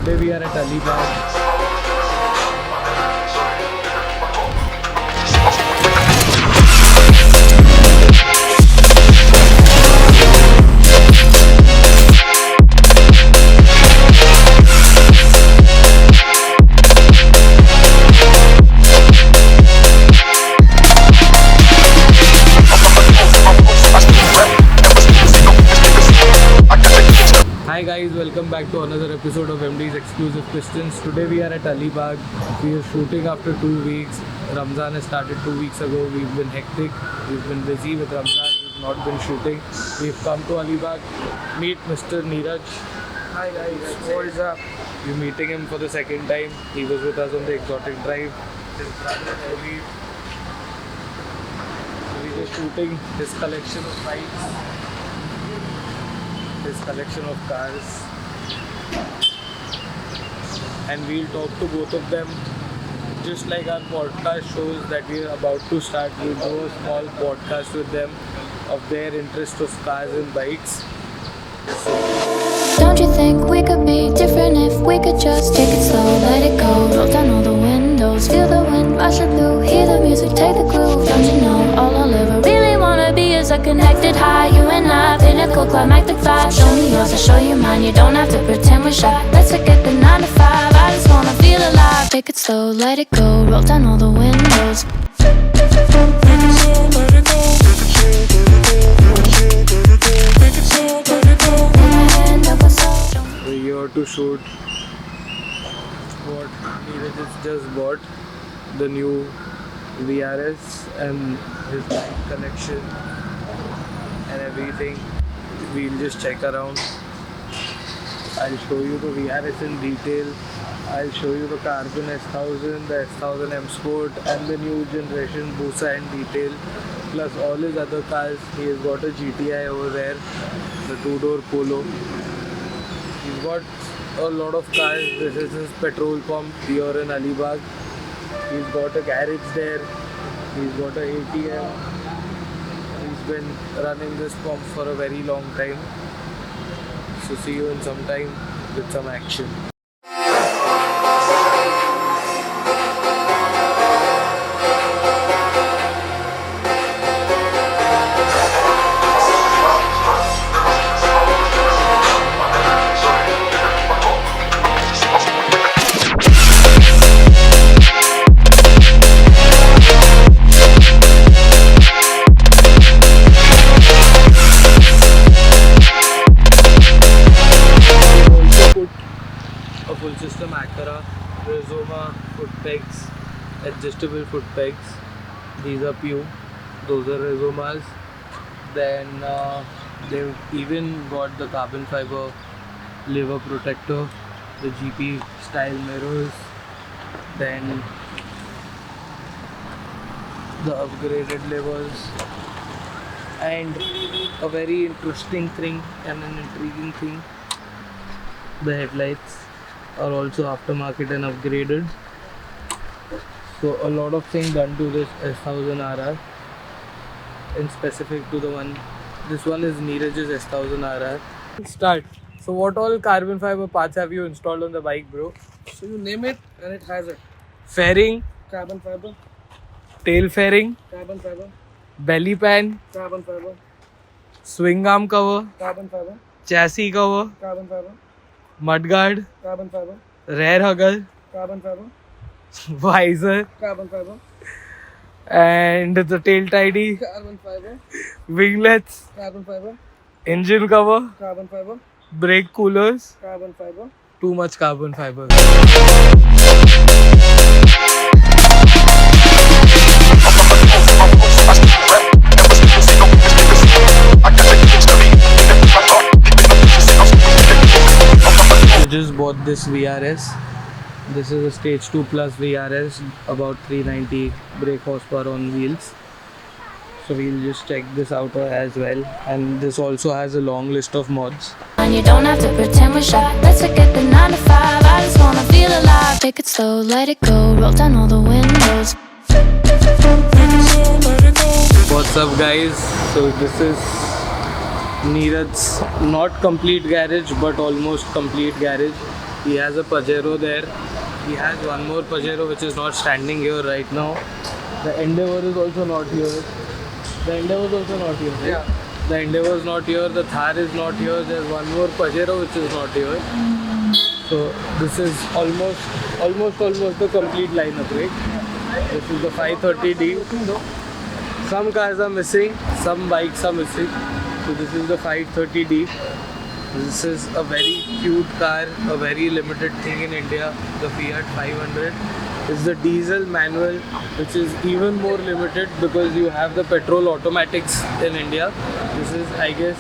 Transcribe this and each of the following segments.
Today we are at Alibaug. Hi guys, welcome back to another episode of MD's Exclusive Pistons. Today we are at Alibaug. We are shooting after 2 weeks. Ramzan has started 2 weeks ago. We've been hectic. We've been busy with Ramzan. We've not been shooting. We've come to Alibaug. Meet Mr. Neeraj. Hi guys, what's up? We're meeting him for the second time. He was with us on the exotic drive. His brother Eddie. So we're just shooting his collection of bikes. His collection of cars, and we'll talk to both of them just like our podcast shows that we are about to start. We'll do a small podcast with them of their interest of cars and bikes. Don't you think we could be different if we could just take it slow, let it go, roll down all the windows, feel the wind rushing through, hear the music, take the groove. Don't you know all I'll ever really wanna be is a connected high, you and I, pinnacle climactic vibe. Show me yours, I'll show you mine, you don't have to pretend we're shy. Let's forget the 9 to 5, I just wanna feel alive. Take it slow, let it go, roll down all the windows. We're here to shoot what Neeraj has just bought, the new VRS and his bike collection and everything. We'll just check around. I'll show you the VRS in detail. I'll show you the Carbon S1000, the S1000 M Sport and the new generation Busa in detail, plus all his other cars. He has got a GTI over there, the 2-door Polo. He's got a lot of cars. This is his petrol pump here in Alibaug. He's got a garage there. He's got a ATM. He's been running this pump for a very long time. So see you in some time with some action. Full system Acura, Osama foot pegs, adjustable foot pegs. These are Pew, those are Osamas. Then they've even got the carbon fiber lever protector, the GP style mirrors, then the upgraded levers, and a very interesting thing and an intriguing thing, the headlights are also aftermarket and upgraded. So a lot of things done to this S1000RR, in specific to the one. This one is Neeraj's S1000RR. Start. So what all carbon fiber parts have you installed on the bike, bro? So you name it and it has it. Fairing, Carbon fiber, tail fairing, carbon fiber, belly pan, carbon fiber, swing arm cover, carbon fiber, chassis cover, carbon fiber, mudguard, carbon fiber, rear hugger, carbon fiber, visor, carbon fiber, and the tail tidy, carbon fiber, winglets, carbon fiber, engine cover, carbon fiber, brake coolers. carbon fiber. Too much carbon fiber. Just bought this VRS. This is a stage 2 plus VRS, about 390 brake horsepower on wheels. So we'll just check this out as well, and this also has a long list of mods. And you don't have to pretend we're shy. Let's forget the 9 to 5, I just wanna feel alive. Take it slow, let it go, roll down all the windows. What's up guys? So this is Neeraj's not complete garage but almost complete garage. He has a Pajero there. He has one more Pajero which is not standing here right now. The Endeavour is also not here. The Endeavour is also not here. Right? Yeah. The Endeavour is not here. The Thar is not here. There's one more Pajero which is not here. So this is almost the complete lineup, right? This is the 530D. Some cars are missing. Some bikes are missing. So this is the 530D. This is a very cute car, a very limited thing in India, the Fiat 500. It's the diesel manual, which is even more limited because you have the petrol automatics in India. This is, I guess,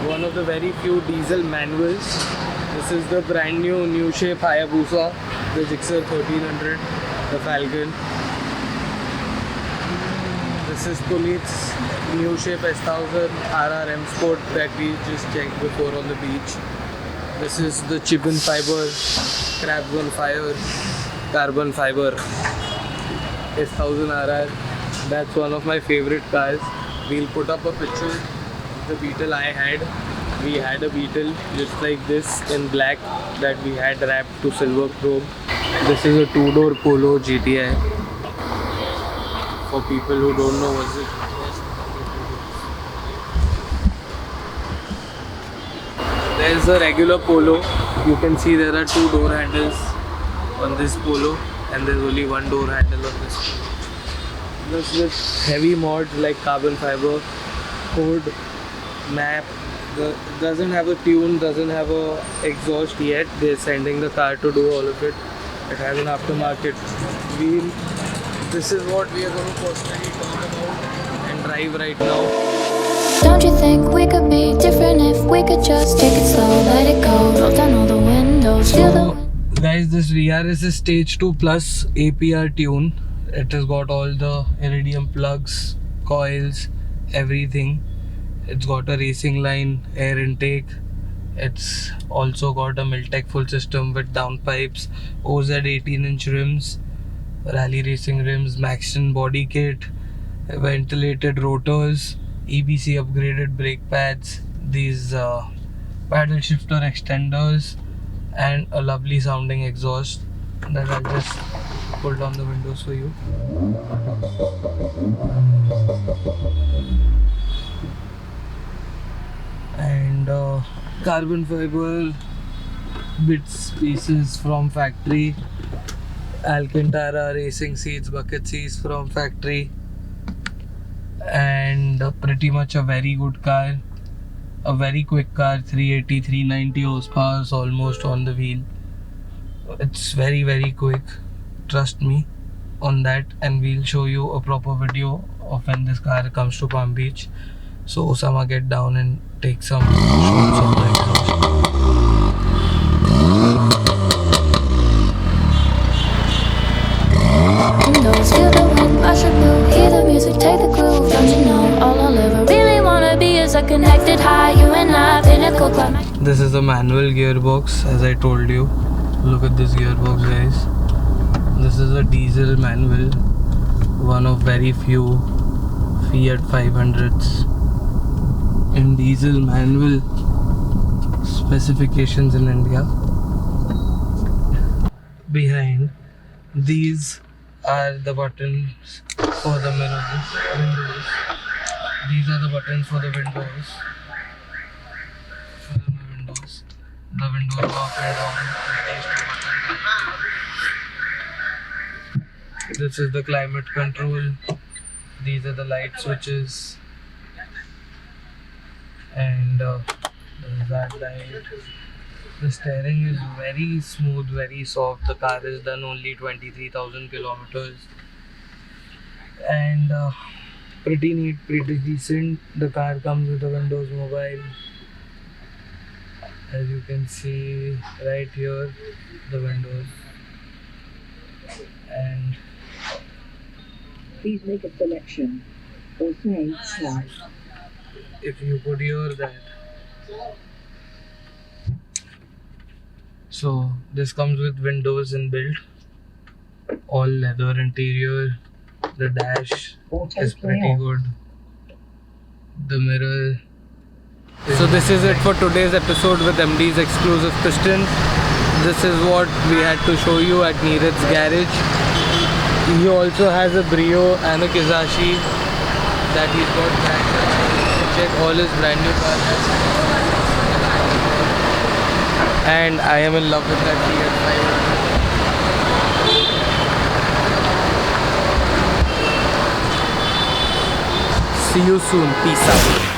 one of the very few diesel manuals. This is the brand new shape Hayabusa, the Gixxer 1300, the Falcon. This is Puneet's new shape S1000 RRM Sport that we just checked before on the beach. This is the Chippen Fiber, Crabs on Fire, Carbon Fiber S1000 RR. That's one of my favorite cars. We'll put up a picture of the Beetle I had. We had a Beetle just like this in black that we had wrapped to silver chrome. This is a two-door Polo GTI. For people who don't know what's it. There's a regular Polo. You can see there are two door handles on this Polo and there's only one door handle on this Polo. This with heavy mods like carbon fiber, code, map. Doesn't have a tune, doesn't have a exhaust yet. They're sending the car to do all of it. It has an aftermarket wheel. This is what we are going to personally talk about and drive right now. Don't you think we could be different if we could just take it slow, let it go, roll down all the windows, feel the wind. Guys, this VRS is Stage 2 Plus APR tune. It has got all the iridium plugs, coils, everything. It's got a racing line, air intake. It's also got a Miltech full system with downpipes, OZ 18-inch rims, rally racing rims, Maxton body kit, ventilated rotors, EBC upgraded brake pads, these paddle shifter extenders, and a lovely sounding exhaust that I'll just pull down the windows for you. And carbon fiber bits, pieces from factory, Alcantara racing seats, bucket seats from factory, and pretty much a very good car, a very quick car, 380 390 horsepower almost on the wheel. It's very quick, trust me on that, and we'll show you a proper video of when this car comes to Palm Beach. So Osama, get down and take some shots of the exhaust. Windows, feel the wind, rush it blue, hear the music, take the groove. Don't you know all I'll ever really wanna be is a connected high, you and I, pinnacle climb. This is a manual gearbox, as I told you. Look at this gearbox, guys. This is a diesel manual, one of very few Fiat 500s in diesel manual specifications in India. Behind these are the buttons for the windows. These are the buttons for the windows. The windows are up and down. This is the climate control. These are the light switches. And there's that light. The steering is very smooth, very soft. The car has done only 23,000 kilometers. And pretty neat, pretty decent. The car comes with a Windows Mobile. As you can see right here, the windows. And please make a selection or say slash. if you could hear that. So this comes with windows inbuilt, all leather interior. The dash is pretty good. The mirror. So this is it for today's episode with MD's exclusive piston. this is what we had to show you at Neerat's garage. He also has a Brio and a Kizashi that he's got brand new. Check all his brand new cars. And I am in love with that TS5. See you soon. Peace out.